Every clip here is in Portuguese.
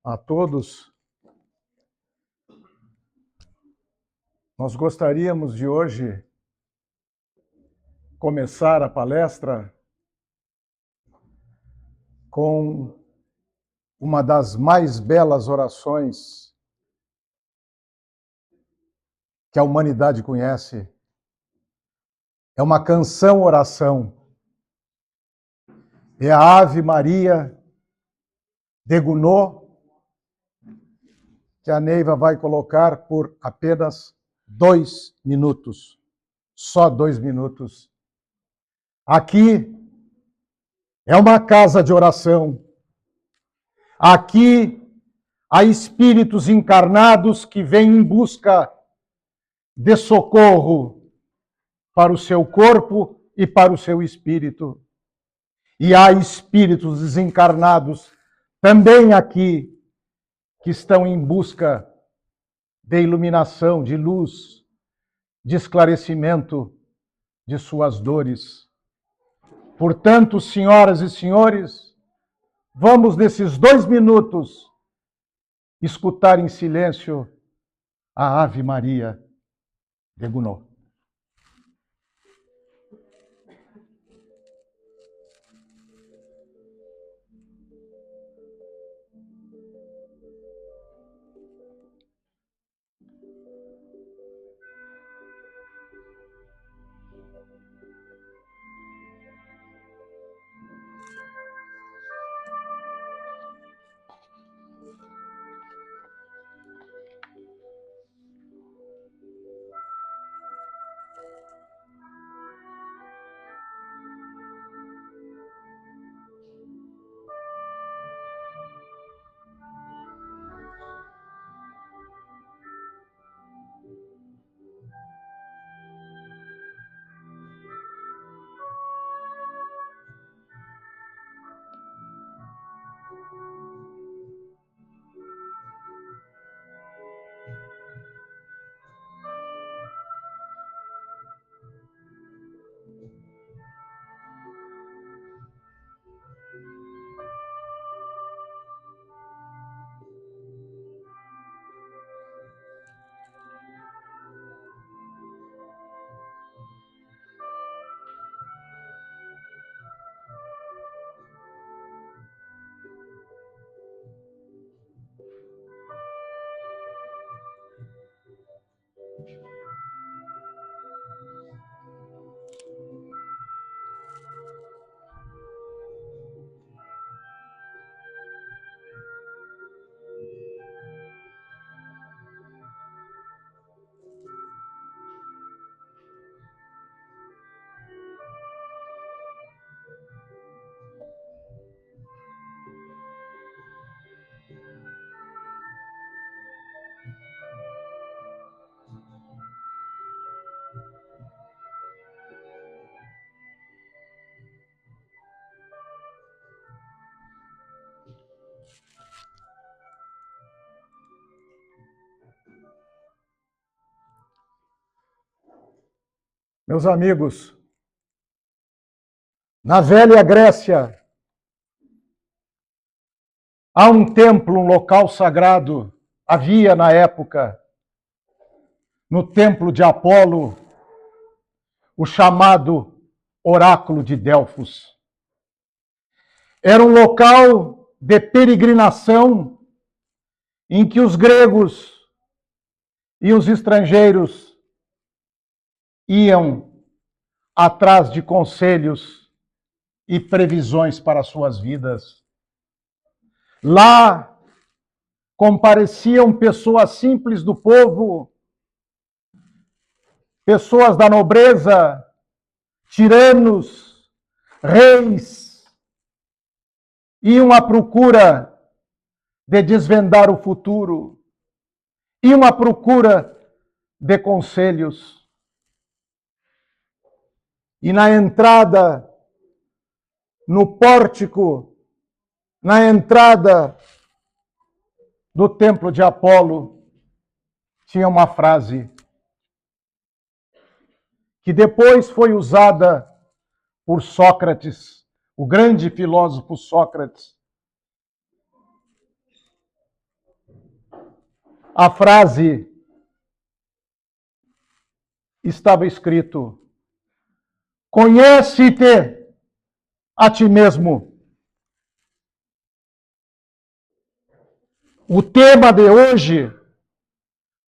a todos. Nós gostaríamos de hoje começar a palestra com uma das mais belas orações que a humanidade conhece. É uma canção-oração. É a Ave Maria de Gounod, que a Neiva vai colocar por apenas 2 minutos. Só 2 minutos. Aqui é uma casa de oração. Aqui há espíritos encarnados que vêm em busca de socorro para o seu corpo e para o seu espírito. E há espíritos desencarnados também aqui que estão em busca de iluminação, de luz, de esclarecimento de suas dores. Portanto, senhoras e senhores, vamos nesses 2 minutos escutar em silêncio a Ave Maria de Gounod. Meus amigos, na velha Grécia, há um templo, um local sagrado, havia na época, no templo de Apolo, o chamado Oráculo de Delfos. Era um local de peregrinação em que os gregos e os estrangeiros iam atrás de conselhos e previsões para suas vidas. Lá compareciam pessoas simples do povo, pessoas da nobreza, tiranos, reis, iam à procura de desvendar o futuro, iam à procura de conselhos. E na entrada, no pórtico, na entrada do templo de Apolo, tinha uma frase que depois foi usada por Sócrates, o grande filósofo Sócrates, A frase estava escrito: conhece-te a ti mesmo. O tema de hoje,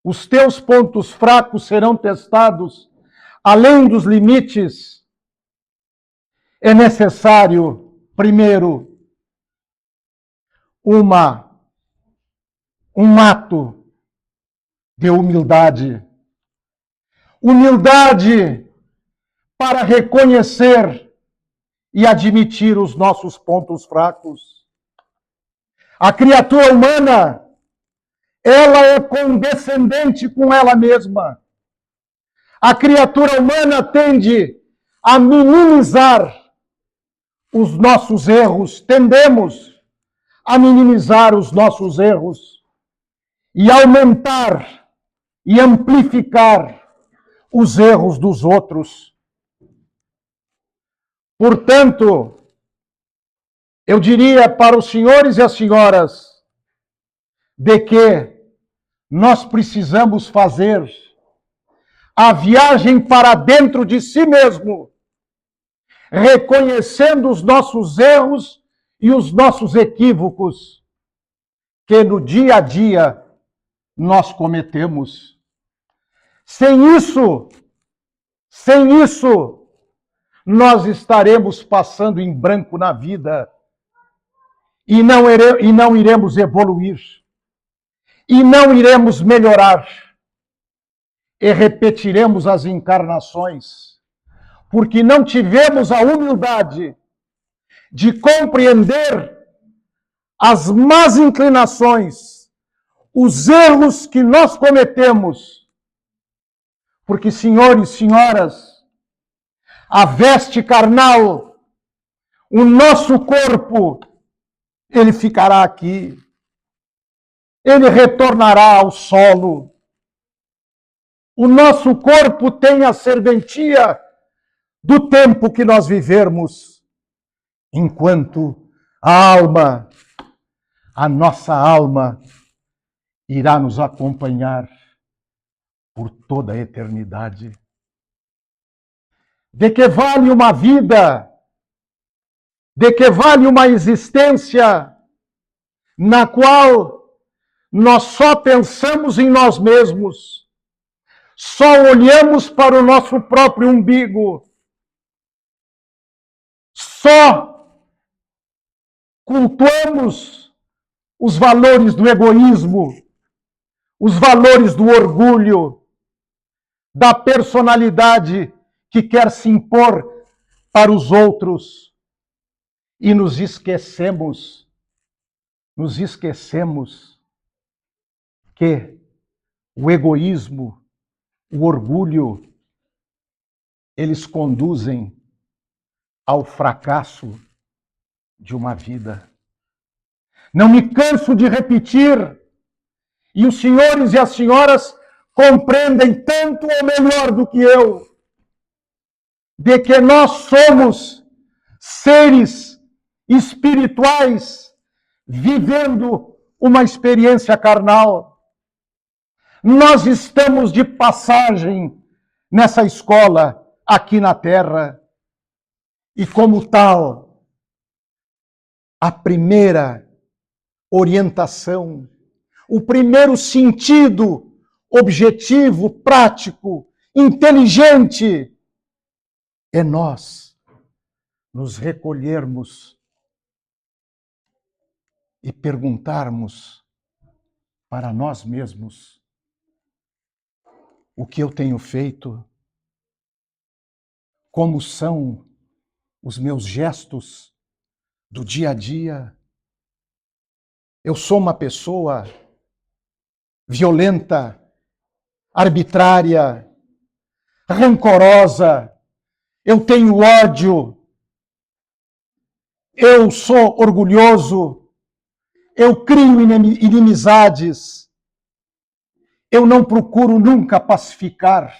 os teus pontos fracos serão testados além dos limites. É necessário, primeiro, um ato de humildade. Humildade para reconhecer e admitir os nossos pontos fracos. A criatura humana, ela é condescendente com ela mesma. A criatura humana tende a minimizar os nossos erros. Tendemos a minimizar os nossos erros e aumentar e amplificar os erros dos outros. Portanto, eu diria para os senhores e as senhoras de que nós precisamos fazer a viagem para dentro de si mesmo, reconhecendo os nossos erros e os nossos equívocos que no dia a dia nós cometemos. Sem isso, nós estaremos passando em branco na vida e não iremos evoluir, e não iremos melhorar, e repetiremos as encarnações, porque não tivemos a humildade de compreender as más inclinações, os erros que nós cometemos. Porque, senhores e senhoras, a veste carnal, o nosso corpo, ele ficará aqui. Ele retornará ao solo. O nosso corpo tem a serventia do tempo que nós vivermos, enquanto a nossa alma, irá nos acompanhar por toda a eternidade. De que vale uma vida? De que vale uma existência na qual nós só pensamos em nós mesmos, só olhamos para o nosso próprio umbigo, só cultuamos os valores do egoísmo, os valores do orgulho, da personalidade que quer se impor para os outros, e nos esquecemos que o egoísmo, o orgulho, eles conduzem ao fracasso de uma vida. Não me canso de repetir, e os senhores e as senhoras compreendem tanto ou melhor do que eu, de que nós somos seres espirituais vivendo uma experiência carnal. Nós estamos de passagem nessa escola aqui na Terra, e como tal, a primeira orientação, o primeiro sentido objetivo, prático, inteligente, é nós nos recolhermos e perguntarmos para nós mesmos: o que eu tenho feito? Como são os meus gestos do dia a dia? Eu sou uma pessoa violenta, arbitrária, rancorosa, eu tenho ódio, eu sou orgulhoso, eu crio inimizades, eu não procuro nunca pacificar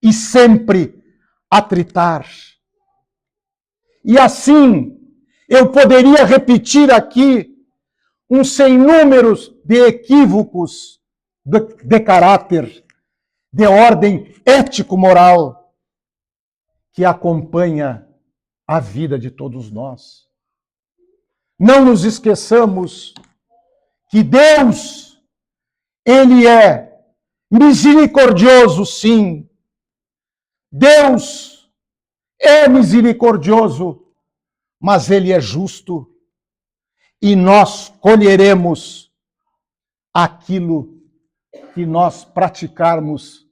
e sempre atritar. E assim, eu poderia repetir aqui um sem números de equívocos de caráter, de ordem ético-moral, que acompanha a vida de todos nós. Não nos esqueçamos que Deus, Ele é misericordioso, sim. Deus é misericordioso, mas Ele é justo. E nós colheremos aquilo que nós praticarmos,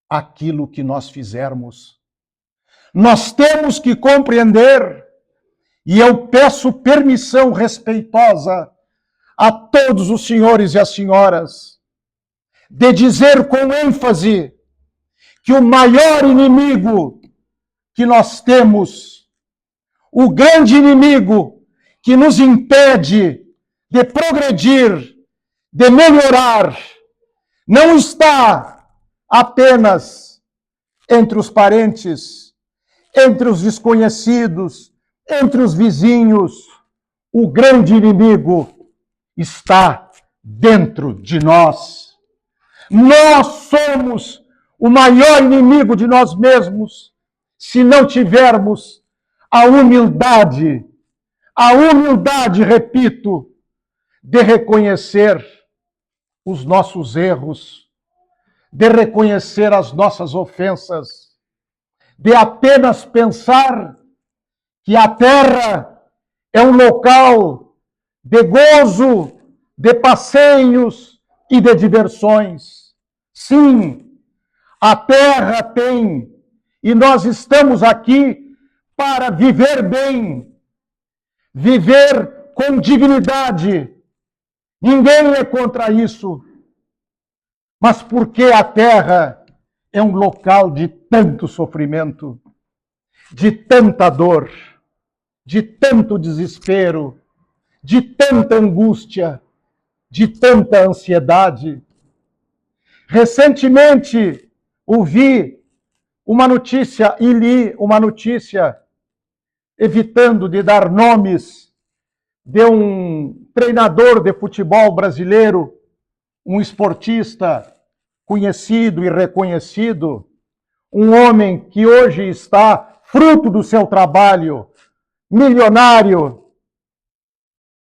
aquilo que nós fizermos. Nós temos que compreender, e eu peço permissão respeitosa a todos os senhores e as senhoras, de dizer com ênfase que o maior inimigo que nós temos, o grande inimigo que nos impede de progredir, de melhorar, não está apenas entre os parentes, entre os desconhecidos, entre os vizinhos. O grande inimigo está dentro de nós. Nós somos o maior inimigo de nós mesmos se não tivermos a humildade, repito, de reconhecer os nossos erros, de reconhecer as nossas ofensas, de apenas pensar que a terra é um local de gozo, de passeios e de diversões. Sim, a terra tem, e nós estamos aqui para viver bem, viver com dignidade. Ninguém é contra isso. Mas porque a terra é um local de tanto sofrimento, de tanta dor, de tanto desespero, de tanta angústia, de tanta ansiedade. Recentemente ouvi uma notícia e li uma notícia, evitando de dar nomes, de um treinador de futebol brasileiro, um esportista conhecido e reconhecido, um homem que hoje está fruto do seu trabalho, milionário,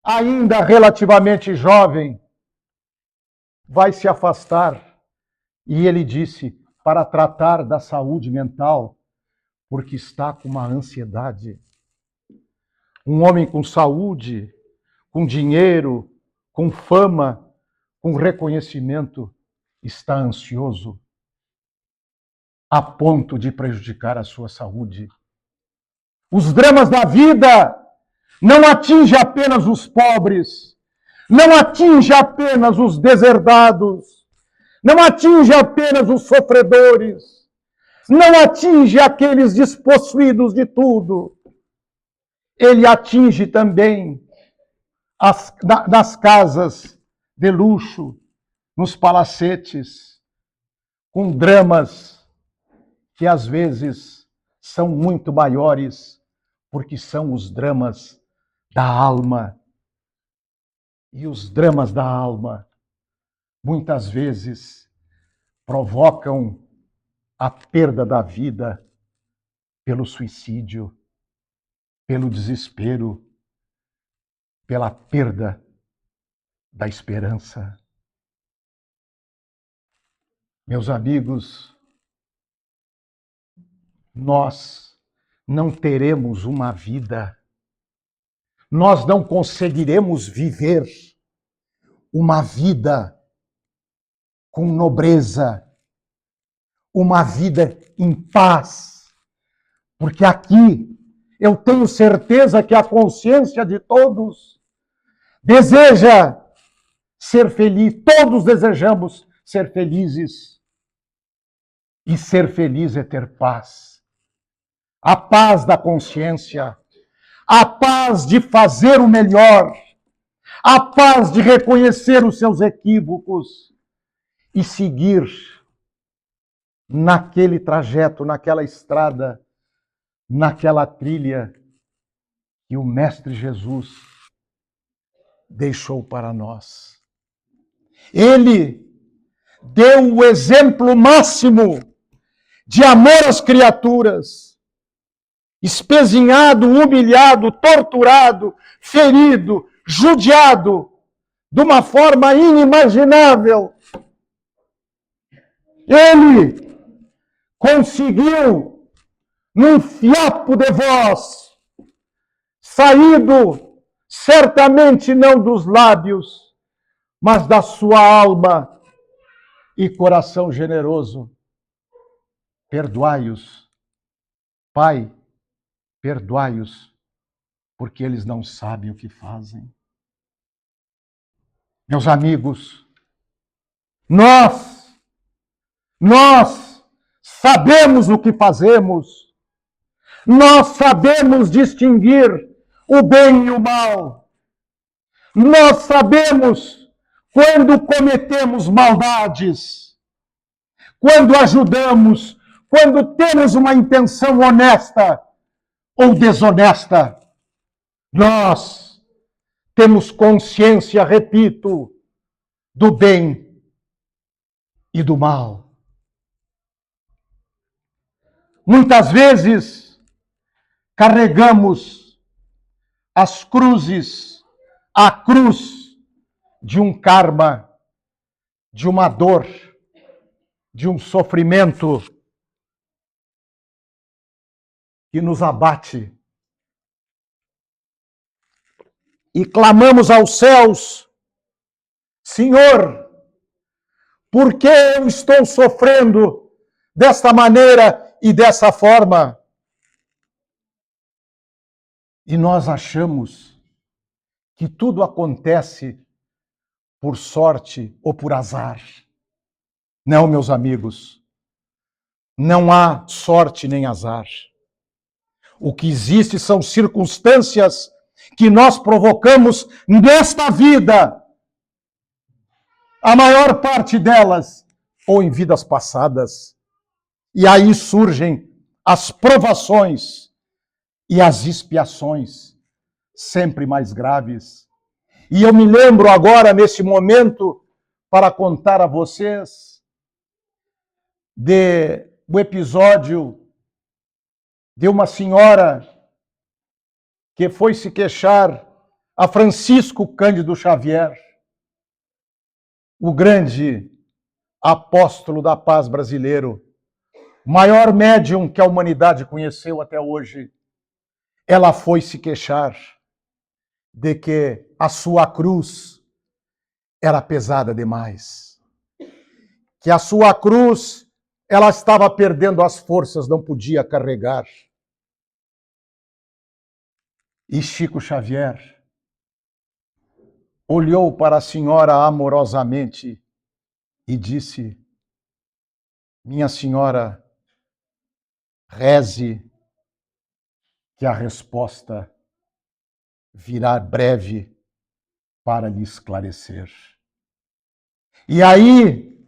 ainda relativamente jovem, vai se afastar. E ele disse, para tratar da saúde mental, porque está com uma ansiedade. Um homem com saúde, com dinheiro, com fama, com reconhecimento, está ansioso a ponto de prejudicar a sua saúde. Os dramas da vida não atingem apenas os pobres, não atingem apenas os deserdados, não atinge apenas os sofredores, não atinge aqueles despossuídos de tudo. Ele atinge também nas casas de luxo, nos palacetes, com dramas que às vezes são muito maiores, porque são os dramas da alma. E os dramas da alma muitas vezes provocam a perda da vida pelo suicídio, pelo desespero, pela perda da esperança. Meus amigos, nós não teremos uma vida, nós não conseguiremos viver uma vida com nobreza, uma vida em paz. Porque aqui eu tenho certeza que a consciência de todos deseja ser feliz, todos desejamos ser felizes. E ser feliz é ter paz. A paz da consciência, a paz de fazer o melhor, a paz de reconhecer os seus equívocos e seguir naquele trajeto, naquela estrada, naquela trilha que o Mestre Jesus deixou para nós. Ele deu o exemplo máximo de amor às criaturas, espezinhado, humilhado, torturado, ferido, judiado, de uma forma inimaginável. Ele conseguiu, num fiapo de voz, saído certamente não dos lábios, mas da sua alma e coração generoso: perdoai-os, Pai, perdoai-os, porque eles não sabem o que fazem. Meus amigos, nós sabemos o que fazemos, nós sabemos distinguir o bem e o mal, nós sabemos quando cometemos maldades, quando ajudamos, quando temos uma intenção honesta ou desonesta. Nós temos consciência, repito, do bem e do mal. Muitas vezes carregamos as cruzes, a cruz de um karma, de uma dor, de um sofrimento que nos abate. E clamamos aos céus: Senhor, por que eu estou sofrendo desta maneira e dessa forma? E nós achamos que tudo acontece por sorte ou por azar. Não, meus amigos, não há sorte nem azar. O que existe são circunstâncias que nós provocamos nesta vida, a maior parte delas, ou em vidas passadas. E aí surgem as provações e as expiações, sempre mais graves. E eu me lembro agora, nesse momento, para contar a vocês do episódio de uma senhora que foi se queixar a Francisco Cândido Xavier, o grande apóstolo da paz brasileiro, maior médium que a humanidade conheceu até hoje. Ela foi se queixar de que a sua cruz era pesada demais, que a sua cruz ela estava perdendo as forças, não podia carregar. E Chico Xavier olhou para a senhora amorosamente e disse: minha senhora, reze que a resposta virá breve para lhe esclarecer. E aí,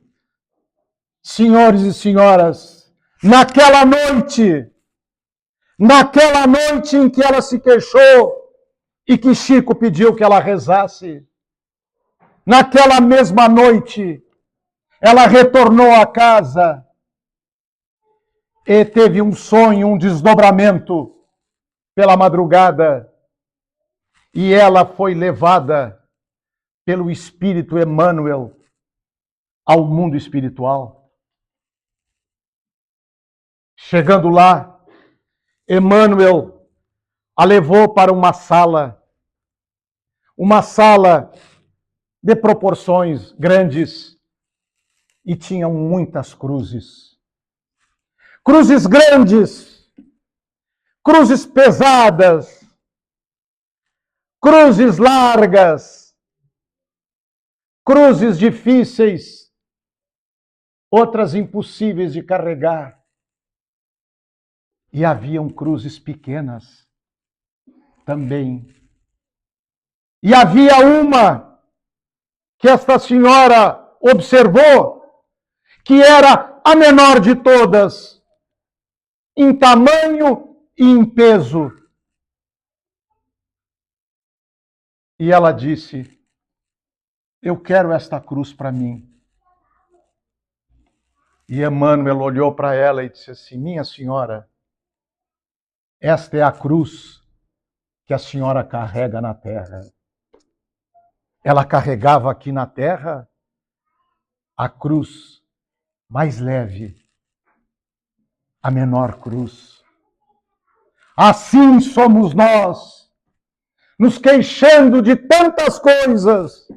senhores e senhoras, naquela noite em que ela se queixou e que Chico pediu que ela rezasse, naquela mesma noite, ela retornou à casa e teve um sonho, um desdobramento pela madrugada, e ela foi levada pelo Espírito Emmanuel ao mundo espiritual. Chegando lá, Emmanuel a levou para uma sala de proporções grandes, e tinham muitas cruzes. Cruzes grandes, cruzes pesadas, cruzes largas, cruzes difíceis, outras impossíveis de carregar. E haviam cruzes pequenas também. E havia uma que esta senhora observou, que era a menor de todas, em tamanho e em peso. E ela disse: eu quero esta cruz para mim. E Emmanuel olhou para ela e disse assim: minha senhora, esta é a cruz que a senhora carrega na terra. Ela carregava aqui na terra a cruz mais leve, a menor cruz. Assim somos nós, nos queixando de tantas coisas,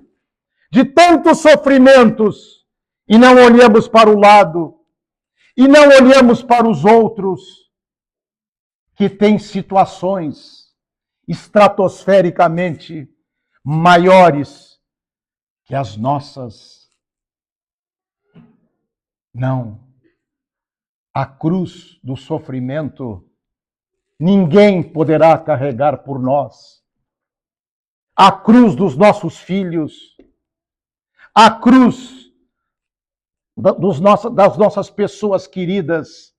de tantos sofrimentos, e não olhamos para o lado, e não olhamos para os outros, que têm situações estratosfericamente maiores que as nossas. Não. A cruz do sofrimento ninguém poderá carregar por nós. A cruz dos nossos filhos, a cruz das nossas pessoas queridas,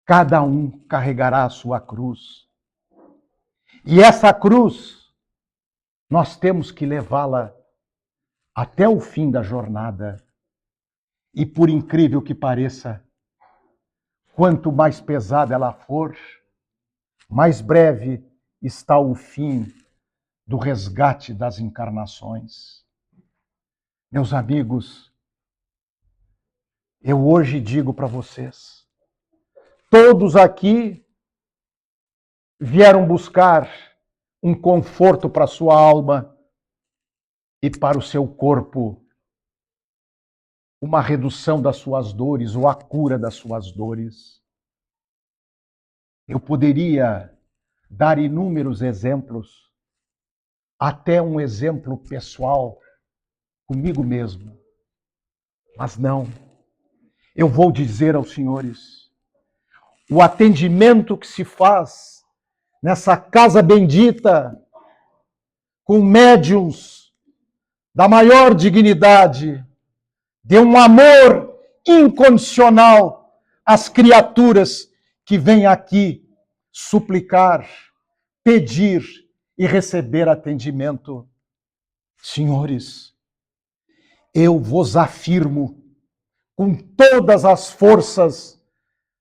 cada um carregará a sua cruz. E essa cruz, nós temos que levá-la até o fim da jornada. E por incrível que pareça, quanto mais pesada ela for, mais breve está o fim do resgate das encarnações. Meus amigos, eu hoje digo para vocês, todos aqui vieram buscar um conforto para a sua alma e para o seu corpo, uma redução das suas dores ou a cura das suas dores. Eu poderia dar inúmeros exemplos, até um exemplo pessoal comigo mesmo, mas não. Eu vou dizer aos senhores, o atendimento que se faz nessa casa bendita, com médiuns da maior dignidade, de um amor incondicional às criaturas que vêm aqui suplicar, pedir e receber atendimento. Senhores, eu vos afirmo com todas as forças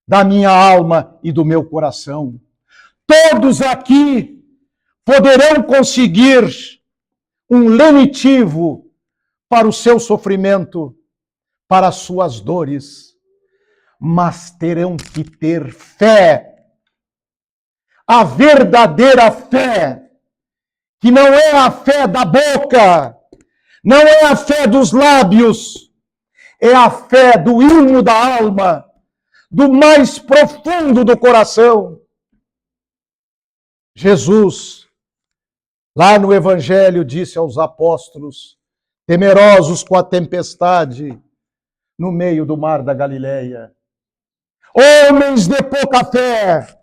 da minha alma e do meu coração, todos aqui poderão conseguir um lenitivo para o seu sofrimento, para as suas dores, mas terão que ter fé, a verdadeira fé, que não é a fé da boca, não é a fé dos lábios, é a fé do íntimo da alma, do mais profundo do coração. Jesus, lá no Evangelho, disse aos apóstolos, temerosos com a tempestade, no meio do mar da Galileia: homens de pouca fé,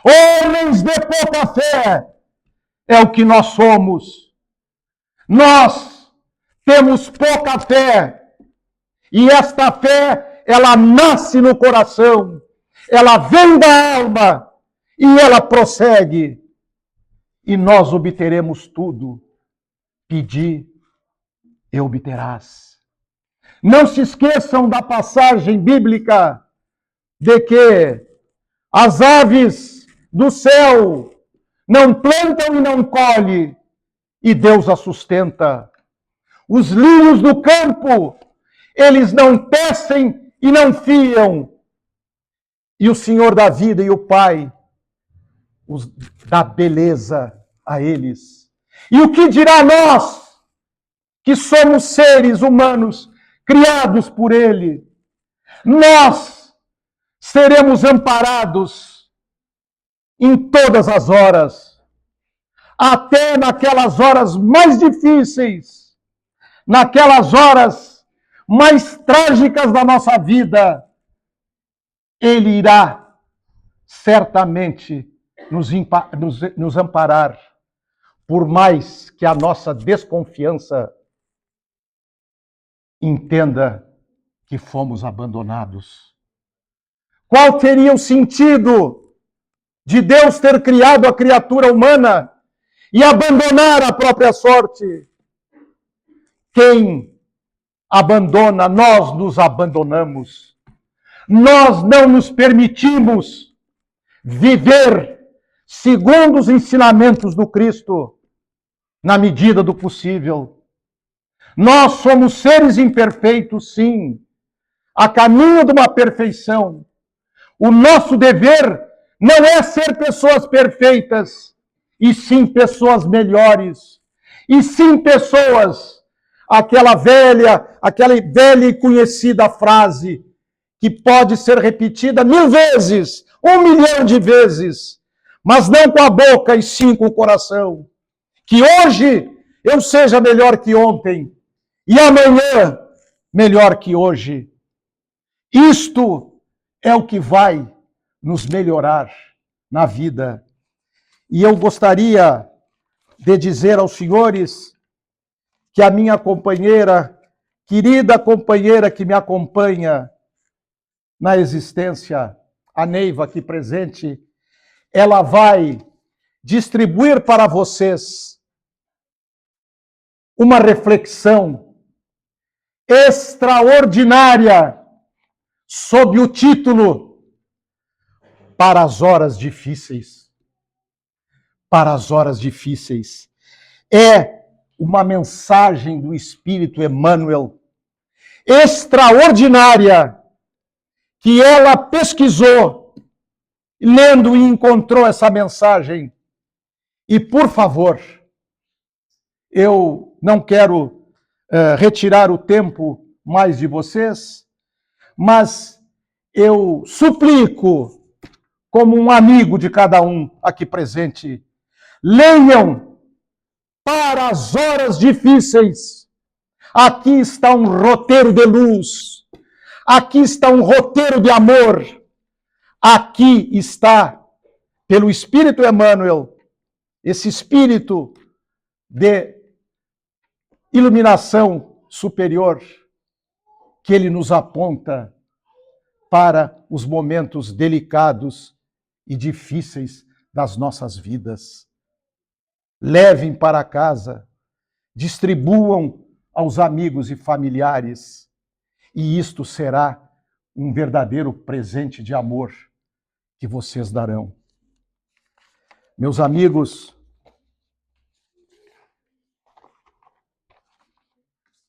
homens de pouca fé, é o que nós somos. Nós temos pouca fé, e esta fé, ela nasce no coração, ela vem da alma, e ela prossegue, e nós obteremos tudo. Pedi, e obterás. Não se esqueçam da passagem bíblica de que as aves do céu não plantam e não colhem, e Deus as sustenta. Os lírios do campo, eles não tecem e não fiam, e o Senhor da vida e o Pai os dá beleza a eles. E o que dirá nós, que somos seres humanos criados por Ele? Nós seremos amparados em todas as horas, até naquelas horas mais difíceis, naquelas horas mais trágicas da nossa vida. Ele irá certamente nos amparar, por mais que a nossa desconfiança entenda que fomos abandonados. Qual seria o sentido de Deus ter criado a criatura humana e abandonar a própria sorte? Quem abandona, nós nos abandonamos. Nós não nos permitimos viver segundo os ensinamentos do Cristo, na medida do possível. Nós somos seres imperfeitos, sim, a caminho de uma perfeição. O nosso dever não é ser pessoas perfeitas, e sim pessoas melhores, e sim pessoas, aquela velha e conhecida frase, que pode ser repetida 1000 vezes, 1 milhão de vezes, mas não com a boca e sim com o coração. Que hoje eu seja melhor que ontem e amanhã melhor que hoje. Isto é o que vai nos melhorar na vida. E eu gostaria de dizer aos senhores que a minha companheira, querida companheira que me acompanha na existência, a Neiva aqui presente, ela vai distribuir para vocês uma reflexão extraordinária sob o título Para as Horas Difíceis. Para as horas difíceis. É uma mensagem do Espírito Emmanuel extraordinária que ela pesquisou, lendo e encontrou essa mensagem. E, por favor, eu não quero retirar o tempo mais de vocês, mas eu suplico, como um amigo de cada um aqui presente, leiam Para as Horas Difíceis. Aqui está um roteiro de luz. Aqui está um roteiro de amor. Aqui está, pelo Espírito Emmanuel, esse espírito de iluminação superior, que ele nos aponta para os momentos delicados e difíceis das nossas vidas. Levem para casa, distribuam aos amigos e familiares, e isto será um verdadeiro presente de amor que vocês darão. Meus amigos,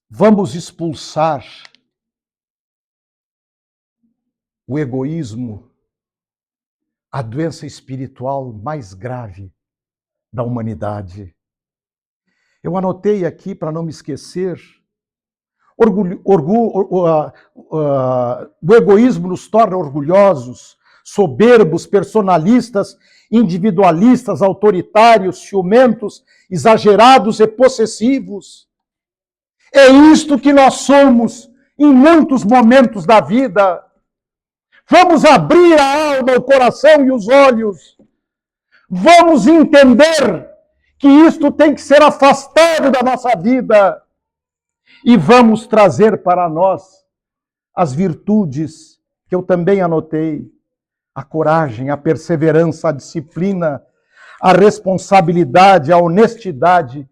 vamos expulsar o egoísmo, a doença espiritual mais grave da humanidade. Eu anotei aqui, para não me esquecer, o egoísmo nos torna orgulhosos, soberbos, personalistas, individualistas, autoritários, ciumentos, exagerados e possessivos. É isto que nós somos em muitos momentos da vida. Vamos abrir a alma, o coração e os olhos. Vamos entender que isto tem que ser afastado da nossa vida. E vamos trazer para nós as virtudes que eu também anotei. A coragem, a perseverança, a disciplina, a responsabilidade, a honestidade,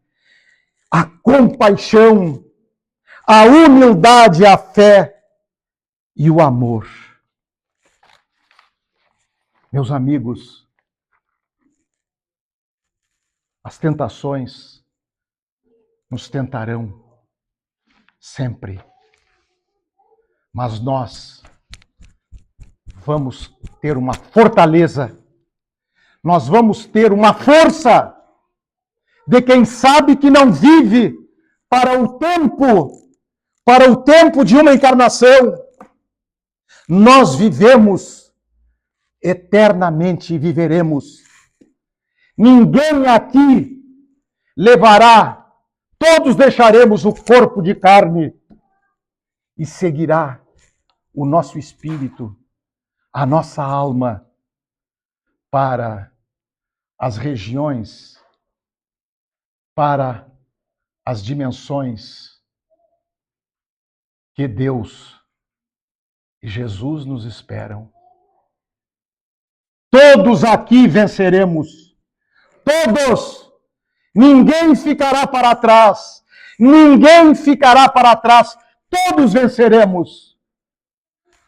a compaixão, a humildade, a fé e o amor. Meus amigos, as tentações nos tentarão sempre, mas nós vamos ter uma fortaleza, nós vamos ter uma força de quem sabe que não vive para o tempo de uma encarnação. Nós vivemos eternamente e viveremos. Ninguém aqui levará, todos deixaremos o corpo de carne e seguirá o nosso espírito, a nossa alma, para as regiões, para as dimensões que Deus e Jesus nos esperam. Todos aqui venceremos. Todos. Ninguém ficará para trás. Ninguém ficará para trás. Todos venceremos.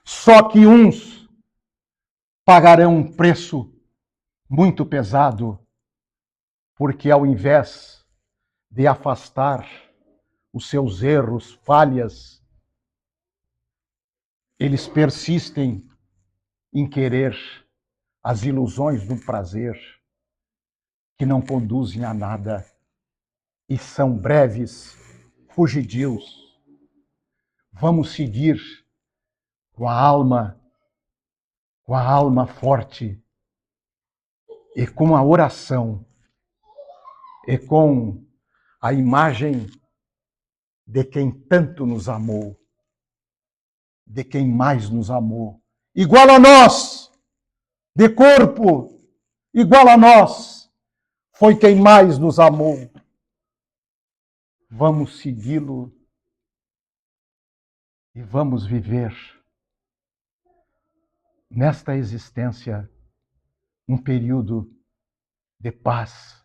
Só que uns pagarão um preço muito pesado, porque ao invés de afastar os seus erros, falhas, eles persistem em querer as ilusões do prazer, que não conduzem a nada e são breves, fugidios. Vamos seguir com a alma forte e com a oração e com a imagem de quem tanto nos amou, de quem mais nos amou, igual a nós, de corpo, igual a nós, foi quem mais nos amou. Vamos segui-lo e vamos viver nesta existência um período de paz,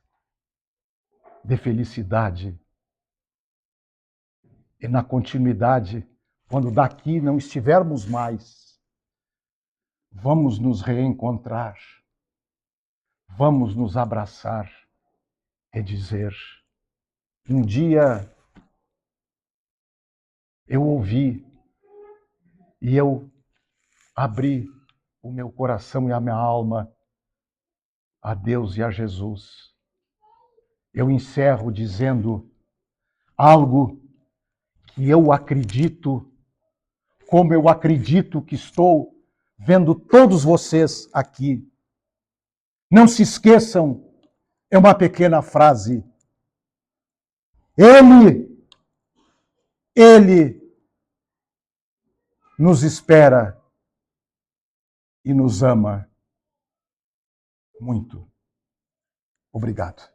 de felicidade. E na continuidade, quando daqui não estivermos mais, vamos nos reencontrar, vamos nos abraçar e dizer: um dia eu ouvi e eu abri o meu coração e a minha alma a Deus e a Jesus. Eu encerro dizendo algo que eu acredito, como eu acredito que estou vendo todos vocês aqui. Não se esqueçam, é uma pequena frase. Ele nos espera e nos ama muito. Obrigado.